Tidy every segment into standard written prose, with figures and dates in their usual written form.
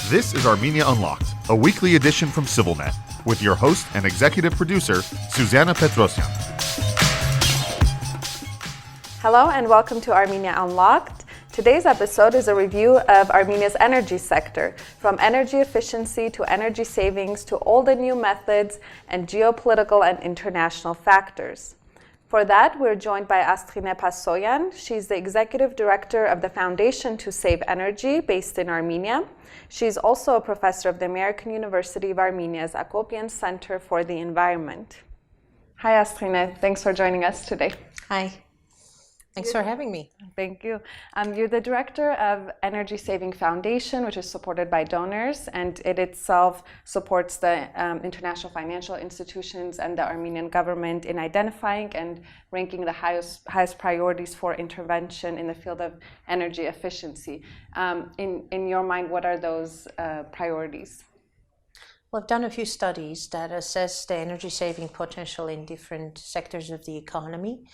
This is Armenia Unlocked, a weekly edition from CivilNet, with your host and executive producer, Susanna Petrosyan. Hello and welcome to Armenia Unlocked. Today's episode is a review of Armenia's energy sector, from energy efficiency to energy savings to old and new methods and geopolitical and international factors. For that, we're joined by Astrine Pasoyan. She's the executive director of the Foundation to Save Energy, based in Armenia. She's also a professor of the American University of Armenia's Akopian Center for the Environment. Hi, Astrine. Thanks for joining us today. Hi. Thanks for having me. Thank you. You're the director of Energy Saving Foundation, which is supported by donors, and it itself supports the international financial institutions and the Armenian government in identifying and ranking the highest priorities for intervention in the field of energy efficiency. In your mind, what are those priorities? Well, I've done a few studies that assess the energy saving potential in different sectors of the economy.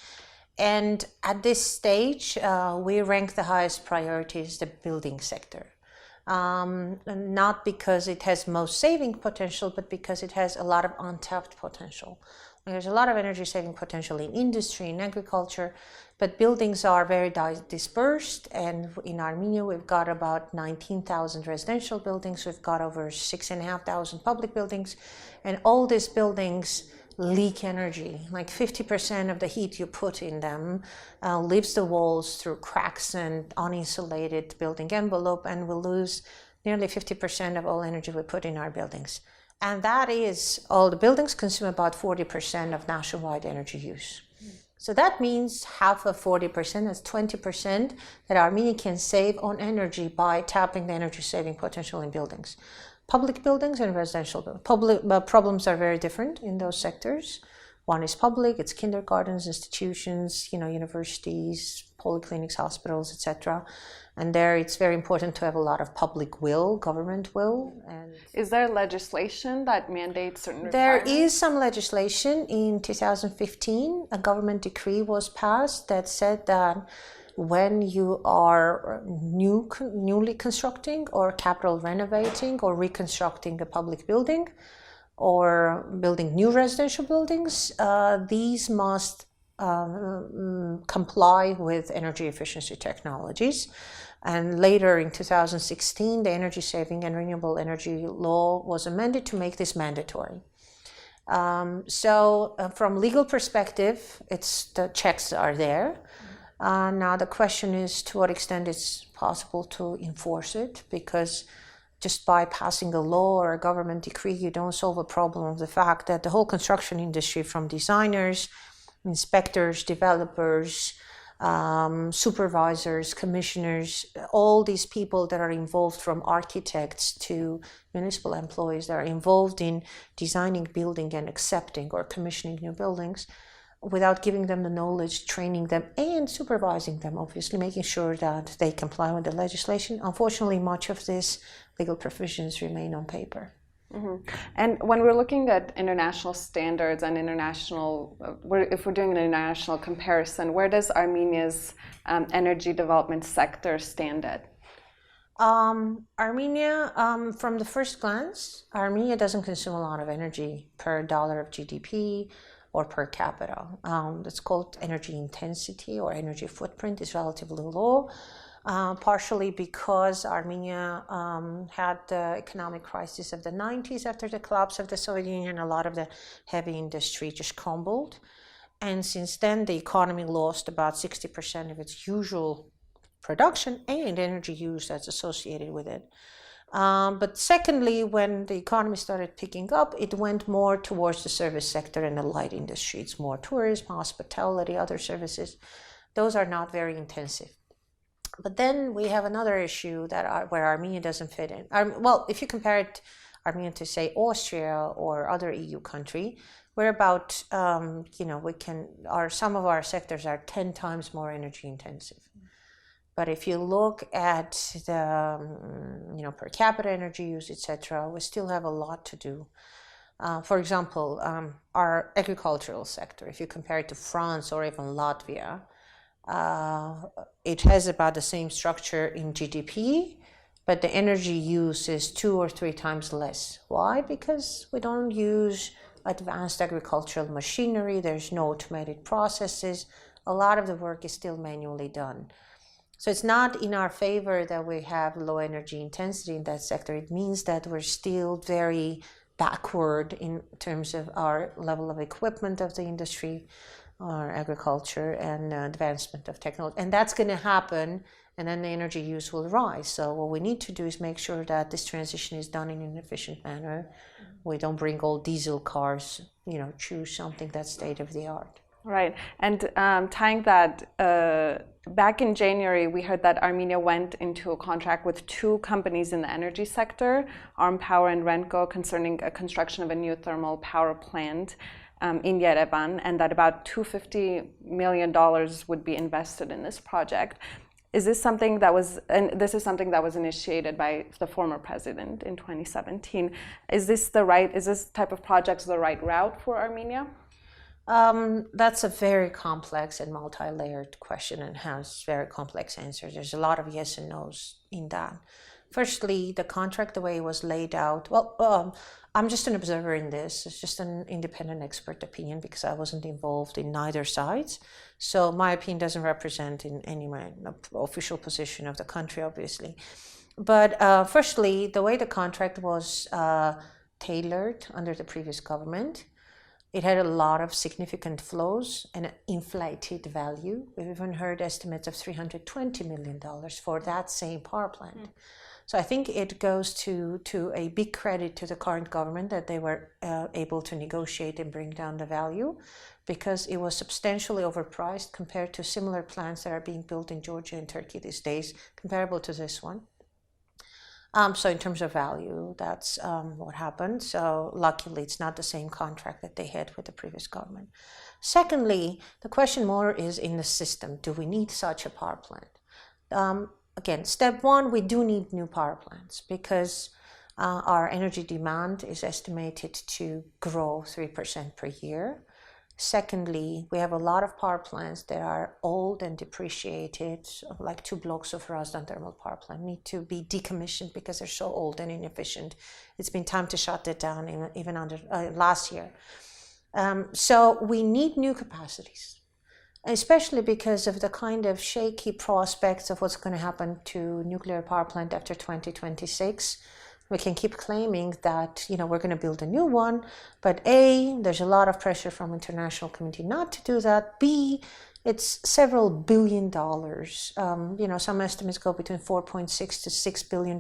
And at this stage, we rank the highest priority as the building sector. Not because it has most saving potential, but because it has a lot of untapped potential. There's a lot of energy saving potential in industry, in agriculture, but buildings are very dispersed. And in Armenia, we've got about 19,000 residential buildings. We've got over 6,500 public buildings. And all these buildings leak energy. Like 50% of the heat you put in them leaves the walls through cracks and uninsulated building envelope, and we'll lose nearly 50% of all energy we put in our buildings. And that is, all the buildings consume about 40% of nationwide energy use. So that means half of 40% is 20% that Armenia can save on energy by tapping the energy saving potential in buildings. Public buildings and residential buildings. Problems are very different in those sectors. One is public, it's kindergartens, institutions, universities, polyclinics, hospitals, etc. And there it's very important to have a lot of public will, government will. And is there legislation that mandates certain requirements? There is some legislation. In 2015, a government decree was passed that said that when you are newly constructing or capital renovating or reconstructing a public building or building new residential buildings, these must comply with energy efficiency technologies. And later in 2016, the Energy Saving and Renewable Energy Law was amended to make this mandatory. So from legal perspective, the checks are there. Now the question is to what extent it's possible to enforce it, because just by passing a law or a government decree, you don't solve a problem of the fact that the whole construction industry, from designers, inspectors, developers, supervisors, commissioners, all these people that are involved, from architects to municipal employees that are involved in designing, building, and accepting or commissioning new buildings, without giving them the knowledge, training them, and supervising them, obviously, making sure that they comply with the legislation. Unfortunately, much of these legal provisions remain on paper. Mm-hmm. And when we're looking at international standards and if we're doing an international comparison, where does Armenia's energy development sector stand at? Armenia, from the first glance, Armenia doesn't consume a lot of energy per dollar of GDP or per capita. It's called energy intensity or energy footprint is relatively low, partially because Armenia had the economic crisis of the 90s after the collapse of the Soviet Union. A lot of the heavy industry just crumbled. And since then, the economy lost about 60% of its usual production and energy use that's associated with it. But secondly, when the economy started picking up, it went more towards the service sector and the light industry. It's more tourism, hospitality, other services. Those are not very intensive. But then we have another issue where Armenia doesn't fit in. Well, if you compare Armenia to, say, Austria or other EU country, we're about, some of our sectors are 10 times more energy intensive. But if you look at the, per capita energy use, etc., we still have a lot to do. For example, our agricultural sector, if you compare it to France or even Latvia, It has about the same structure in GDP, but the energy use is 2 or 3 times less. Why? Because we don't use advanced agricultural machinery, there's no automated processes, a lot of the work is still manually done. So it's not in our favor that we have low energy intensity in that sector. It means that we're still very backward in terms of our level of equipment of the industry, our agriculture, and advancement of technology. And that's going to happen, and then the energy use will rise. So what we need to do is make sure that this transition is done in an efficient manner. We don't bring all diesel cars, choose something that's state of the art. Right. And tying that, back in January, we heard that Armenia went into a contract with 2 companies in the energy sector, Arm Power and Renco, concerning a construction of a new thermal power plant in Yerevan, and that about $250 million would be invested in this project. Is this something that was, and this is something that was initiated by the former president in 2017. Is this type of projects the right route for Armenia? That's a very complex and multi-layered question and has very complex answers. There's a lot of yes and no's in that. Firstly, the contract, the way it was laid out, I'm just an observer in this. It's just an independent expert opinion because I wasn't involved in neither sides. So my opinion doesn't represent in any way the official position of the country, obviously. But firstly, the way the contract was tailored under the previous government, it had a lot of significant flows and an inflated value. We've even heard estimates of $320 million for that same power plant. So I think it goes to a big credit to the current government that they were able to negotiate and bring down the value, because it was substantially overpriced compared to similar plants that are being built in Georgia and Turkey these days, comparable to this one. So in terms of value, that's what happened. So luckily, it's not the same contract that they had with the previous government. Secondly, the question more is in the system. Do we need such a power plant? Again, step one, we do need new power plants because our energy demand is estimated to grow 3% per year. Secondly, we have a lot of power plants that are old and depreciated, like 2 blocks of Razdan thermal power plant need to be decommissioned because they're so old and inefficient. It's been time to shut that down even under last year. So we need new capacities, especially because of the kind of shaky prospects of what's going to happen to nuclear power plant after 2026. We can keep claiming that, we're going to build a new one, but A, there's a lot of pressure from international community not to do that. B, it's several $billion. Some estimates go between $4.6 to $6 billion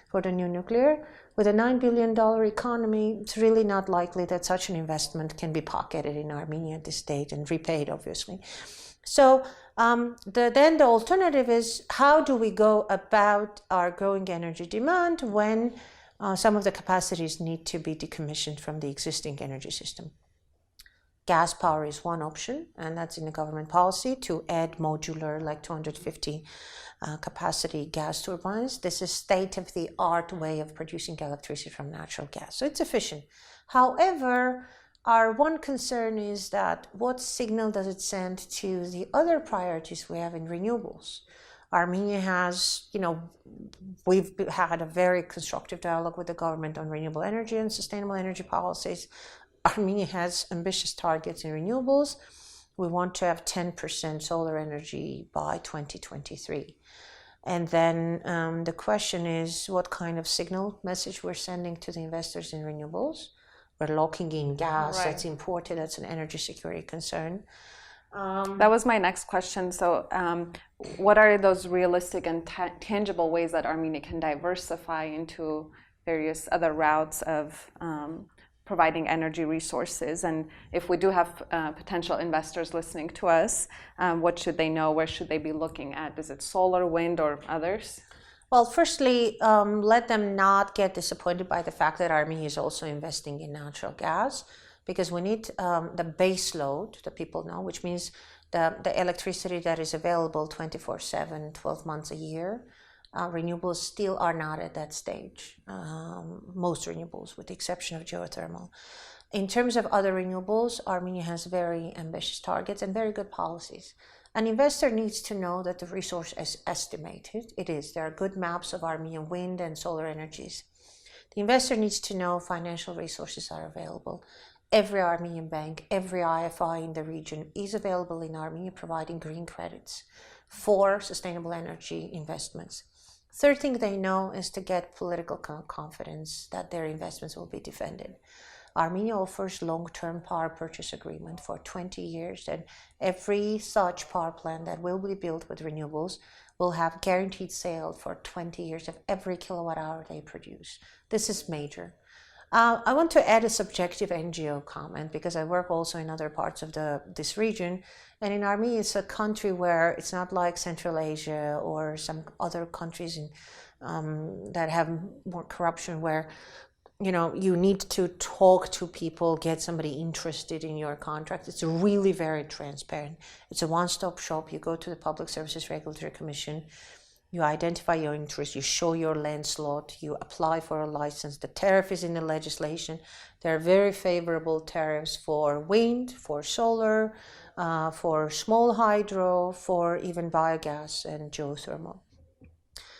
for the new nuclear. With a $9 billion economy, it's really not likely that such an investment can be pocketed in Armenia at this stage and repaid, obviously. So then the alternative is, how do we go about our growing energy demand when some of the capacities need to be decommissioned from the existing energy system? Gas power is one option, and that's in the government policy to add modular, like 250 capacity gas turbines. This is state-of-the-art way of producing electricity from natural gas. So it's efficient. However, our one concern is that what signal does it send to the other priorities we have in renewables? Armenia has, we've had a very constructive dialogue with the government on renewable energy and sustainable energy policies. Armenia has ambitious targets in renewables. We want to have 10% solar energy by 2023. And then the question is what kind of signal message we're sending to the investors in renewables. We're locking in gas that's imported. That's an energy security concern. That was my next question. So what are those realistic and tangible ways that Armenia can diversify into various other routes of providing energy resources? And if we do have potential investors listening to us, what should they know? Where should they be looking at? Is it solar, wind, or others? Well, firstly, let them not get disappointed by the fact that Armenia is also investing in natural gas, because we need the base load that people know, which means the electricity that is available 24/7, 12 months a year. Renewables still are not at that stage, most renewables, with the exception of geothermal. In terms of other renewables, Armenia has very ambitious targets and very good policies. An investor needs to know that the resource is estimated. It is. There are good maps of Armenian wind and solar energies. The investor needs to know financial resources are available. Every Armenian bank, every IFI in the region is available in Armenia, providing green credits for sustainable energy investments. Third thing they know is to get political confidence that their investments will be defended. Armenia offers long-term power purchase agreement for 20 years, and every such power plant that will be built with renewables will have guaranteed sale for 20 years of every kilowatt hour they produce. This is major. I want to add a subjective NGO comment because I work also in other parts of this region, and in Armenia it's a country where it's not like Central Asia or some other countries that have more corruption, where you need to talk to people, get somebody interested in your contract. It's really very transparent. It's a one-stop shop. You go to the Public Services Regulatory Commission, you identify your interest, you show your land slot, you apply for a license. The tariff is in the legislation. There are very favorable tariffs for wind, for solar, for small hydro, for even biogas and geothermal.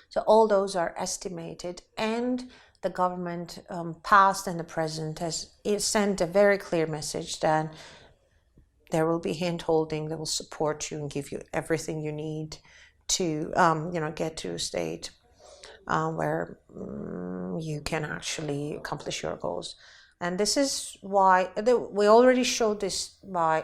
So all those are estimated, and the government, past and the present, has sent a very clear message that there will be hand-holding, they will support you and give you everything you need to get to a state where you can actually accomplish your goals. And this is why we already showed this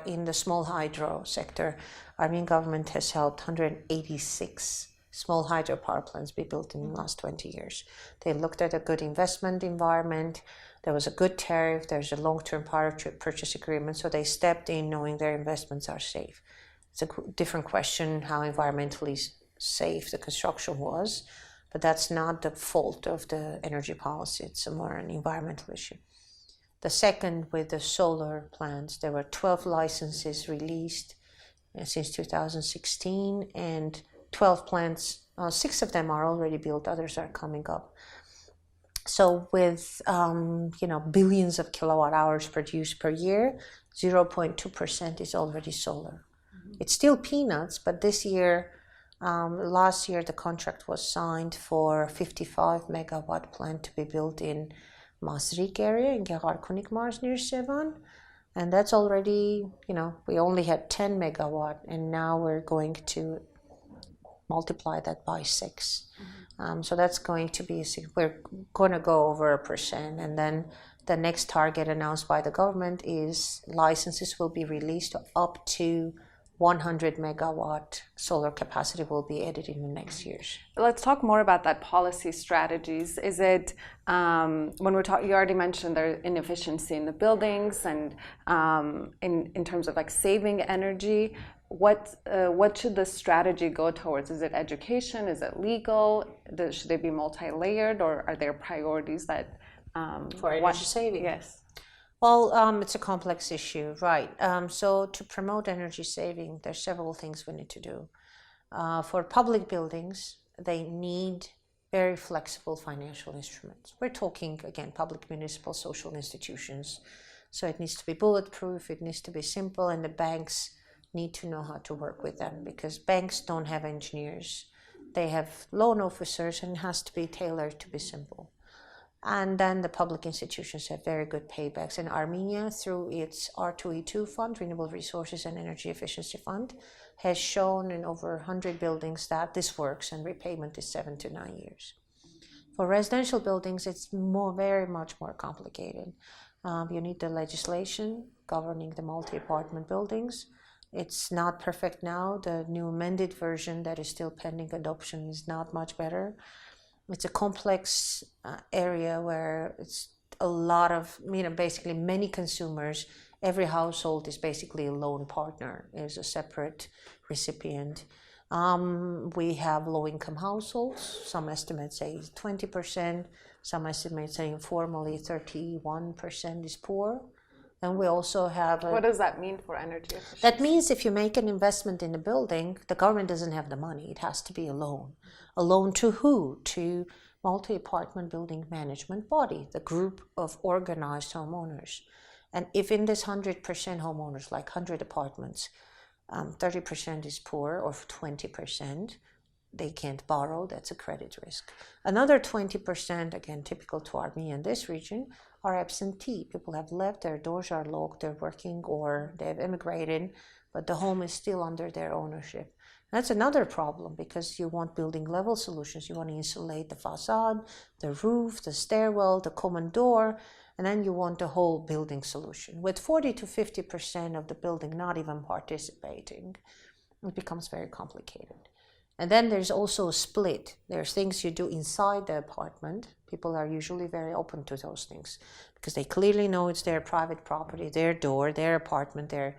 in the small hydro sector. Armenian government has helped 186 small hydropower plants be built in the last 20 years. They looked at a good investment environment. There was a good tariff. There's a long-term power purchase agreement. So they stepped in knowing their investments are safe. It's a different question how environmentally safe the construction was, but that's not the fault of the energy policy. It's more an environmental issue. The second, with the solar plants, there were 12 licenses released since 2016, and 12 plants, 6 of them are already built, others are coming up. So with billions of kilowatt hours produced per year, 0.2% is already solar. It's still peanuts, but this year, last year, the contract was signed for a 55 megawatt plant to be built in Masrik area, in Gheghar-Kunik Mars near Sevan. And that's already, we only had 10 megawatt, and now we're going to multiply that by 6. So that's going to be, we're going to go over 1%. And then the next target announced by the government is licenses will be released up to 100 megawatt solar capacity will be added in the next years. Let's talk more about that policy strategies. Is it, when we're talking, you already mentioned there's inefficiency in the buildings and in terms of like saving energy. What should the strategy go towards? Is it education? Is it legal? Should they be multi-layered, or are there priorities that for energy saving? Yes. Well, it's a complex issue, right? So to promote energy saving, there's several things we need to do. For public buildings, they need very flexible financial instruments. We're talking, again, public, municipal, social institutions. So it needs to be bulletproof, it needs to be simple, and the banks need to know how to work with them, because banks don't have engineers. They have loan officers, and it has to be tailored to be simple. And then the public institutions have very good paybacks. And Armenia, through its R2E2 fund, Renewable Resources and Energy Efficiency Fund, has shown in over 100 buildings that this works, and repayment is 7 to 9 years. For residential buildings, it's very much more complicated. You need the legislation governing the multi-apartment buildings. It's not perfect now. The new amended version that is still pending adoption is not much better. It's a complex area where it's a lot of, basically many consumers. Every household is basically a loan partner, is a separate recipient. We have low-income households. Some estimates say 20%. Some estimates say informally 31% is poor. And we also have... What does that mean for energy efficiency? That means if you make an investment in a building, the government doesn't have the money. It has to be a loan. A loan to who? To multi-apartment building management body, the group of organized homeowners. And if in this 100% homeowners, like 100 apartments, 30% is poor, or 20%. They can't borrow, that's a credit risk. Another 20%, again, typical to Armenia in this region, are absentee. People have left, their doors are locked, they're working or they've immigrated, but the home is still under their ownership. That's another problem because you want building level solutions. You want to insulate the facade, the roof, the stairwell, the common door, and then you want the whole building solution. With 40 to 50% of the building not even participating, it becomes very complicated. And then there's also a split. There's things you do inside the apartment. People are usually very open to those things because they clearly know it's their private property, their door, their apartment, their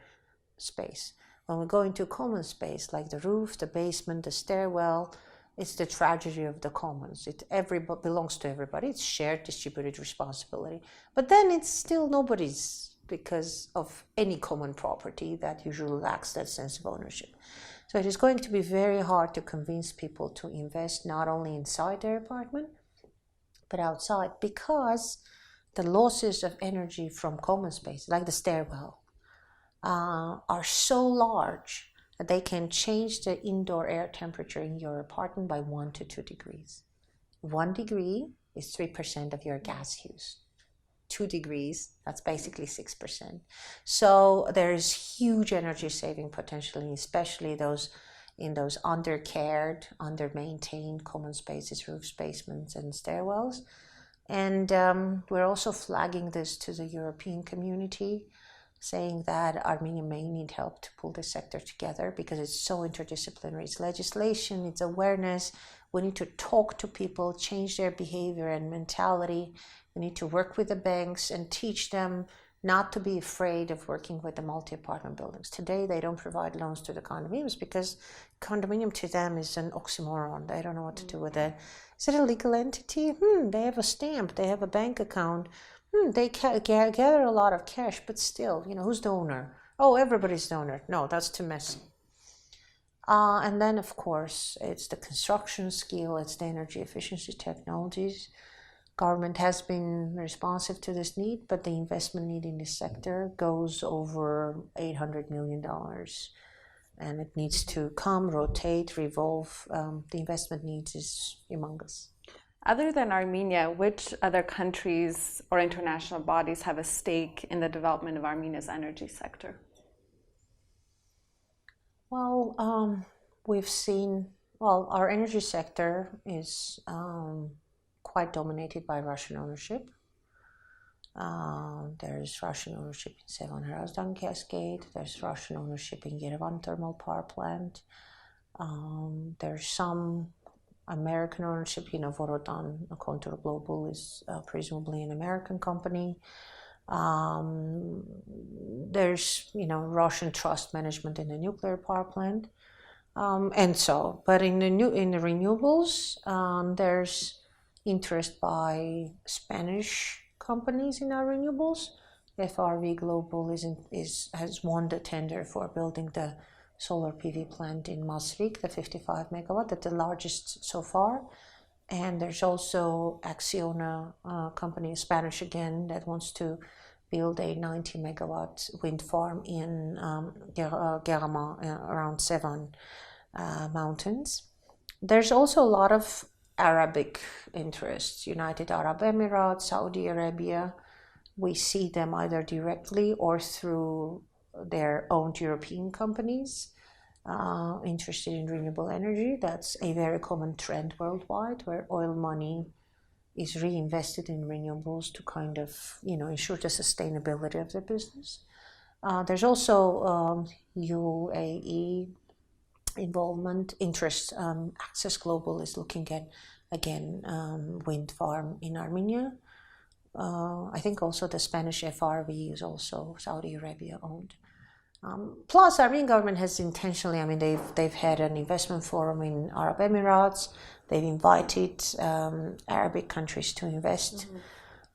space. When we go into common space, like the roof, the basement, the stairwell, it's the tragedy of the commons. It belongs to everybody. It's shared, distributed responsibility. But then it's still nobody's because of any common property that usually lacks that sense of ownership. So it is going to be very hard to convince people to invest not only inside their apartment, but outside, because the losses of energy from common space, like the stairwell, are so large that they can change the indoor air temperature in your apartment by 1 to 2 degrees. 1 degree is 3% of your gas use. 2 degrees, that's basically 6%. So there's huge energy saving potential, especially in those undercared, under-maintained common spaces, roofs, basements, and stairwells. And we're also flagging this to the European community, saying that Armenia may need help to pull this sector together because it's so interdisciplinary. It's legislation, it's awareness. We need to talk to people, change their behavior and mentality. We need to work with the banks and teach them not to be afraid of working with the multi-apartment buildings. Today, they don't provide loans to the condominiums because condominium to them is an oxymoron. They don't know what to do with it. Is it a legal entity? They have a stamp. They have a bank account. They gather a lot of cash, but still, who's the owner? Oh, everybody's the owner. No, that's too messy. And then, of course, it's the construction skill, it's the energy efficiency technologies. Government has been responsive to this need, but the investment need in this sector goes over $800 million. And it needs to come, rotate, revolve. The investment needs is humongous. Other than Armenia, which other countries or international bodies have a stake in the development of Armenia's energy sector? Well, we've seen, our energy sector is quite dominated by Russian ownership. There's Russian ownership in Sevan Hrazdan Cascade. There's Russian ownership in Yerevan Thermal Power Plant. There's some American ownership. Vorotan Contour Global is presumably an American company. There's Russian trust management in the nuclear power plant, but in the renewables, there's interest by Spanish companies in our renewables. FRV Global has won the tender for building the solar PV plant in Masrik, the 55 megawatt, that's the largest so far. And there's also Acciona company, Spanish again, that wants to build a 90 megawatt wind farm in Gerama, around Sevan mountains. There's also a lot of Arabic interests, United Arab Emirates, Saudi Arabia. We see them either directly or through their own European companies interested in renewable energy. That's a very common trend worldwide, where oil money is reinvested in renewables to kind of, ensure the sustainability of the business. There's also UAE involvement, interest. Access Global is looking at, again, wind farm in Armenia. I think also the Spanish FRV is also Saudi Arabia owned. Plus, Armenian government has intentionally, they've had an investment forum in Arab Emirates. They've invited Arabic countries to invest.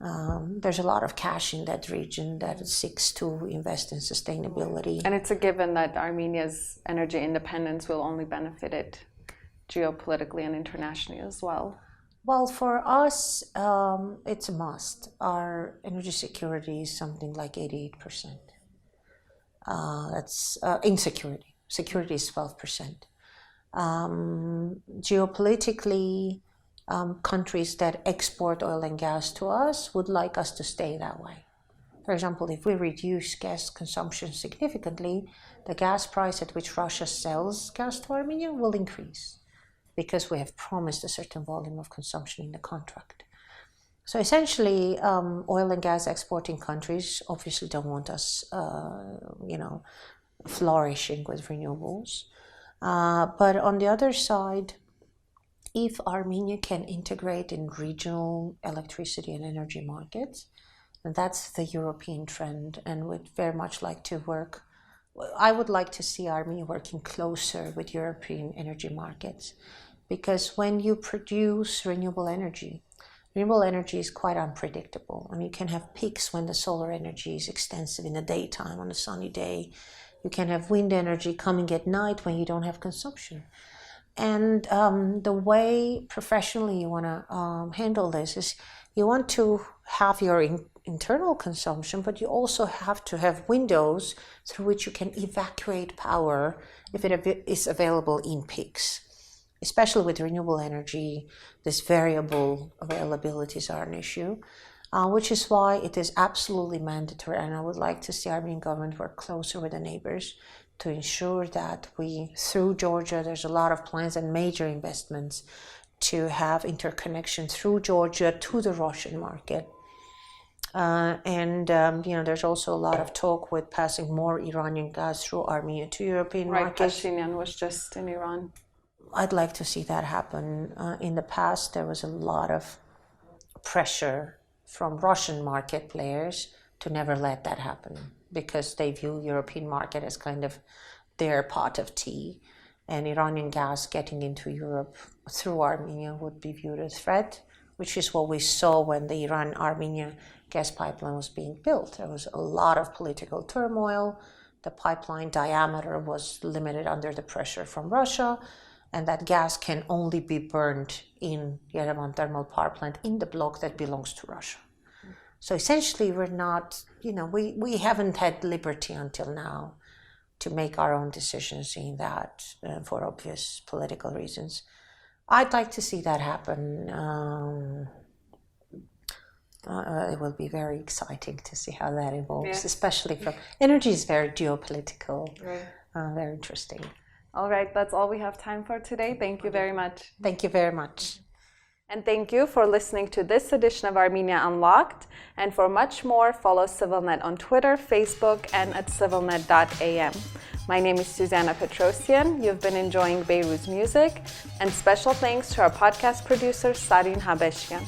There's a lot of cash in that region that seeks to invest in sustainability. And it's a given that Armenia's energy independence will only benefit it geopolitically and internationally as well. Well, for us, it's a must. Our energy security is something like 88%. That's insecurity. security is 12%. Geopolitically, countries that export oil and gas to us would like us to stay that way. For example, if we reduce gas consumption significantly, the gas price at which Russia sells gas to Armenia will increase because we have promised a certain volume of consumption in the contract. So essentially, oil and gas exporting countries obviously don't want us, flourishing with renewables. But on the other side, if Armenia can integrate in regional electricity and energy markets, and that's the European trend, and would very much like to work. I would like to see Armenia working closer with European energy markets, because when you produce renewable energy is quite unpredictable. I mean, you can have peaks when the solar energy is extensive in the daytime on a sunny day. You can have wind energy coming at night when you don't have consumption. And the way professionally you want to handle this is you want to have your internal consumption, but you also have to have windows through which you can evacuate power if it is available in peaks. Especially with renewable energy, this variable availabilities are an issue, which is why it is absolutely mandatory, and I would like to see Armenian government work closer with the neighbors to ensure that through Georgia, there's a lot of plans and major investments to have interconnection through Georgia to the Russian market. There's also a lot of talk with passing more Iranian gas through Armenia to European markets. Pashinyan was just in Iran. I'd like to see that happen. In the past, there was a lot of pressure from Russian market players to never let that happen because they view European market as kind of their pot of tea, and Iranian gas getting into Europe through Armenia would be viewed as a threat, which is what we saw when the Iran-Armenia gas pipeline was being built. There was a lot of political turmoil. The pipeline diameter was limited under the pressure from Russia, and that gas can only be burned in Yerevan thermal power plant in the block that belongs to Russia. So essentially, we're not, we haven't had liberty until now to make our own decisions in that for obvious political reasons. I'd like to see that happen. It will be very exciting to see how that evolves, especially from energy is very geopolitical, very interesting. All right, that's all we have time for today. Thank you very much. Thank you very much. And thank you for listening to this edition of Armenia Unlocked. And for much more, follow CivilNet on Twitter, Facebook, and at civilnet.am. My name is Susanna Petrosian. You've been enjoying Beirut's music. And special thanks to our podcast producer, Sarin Habeshian.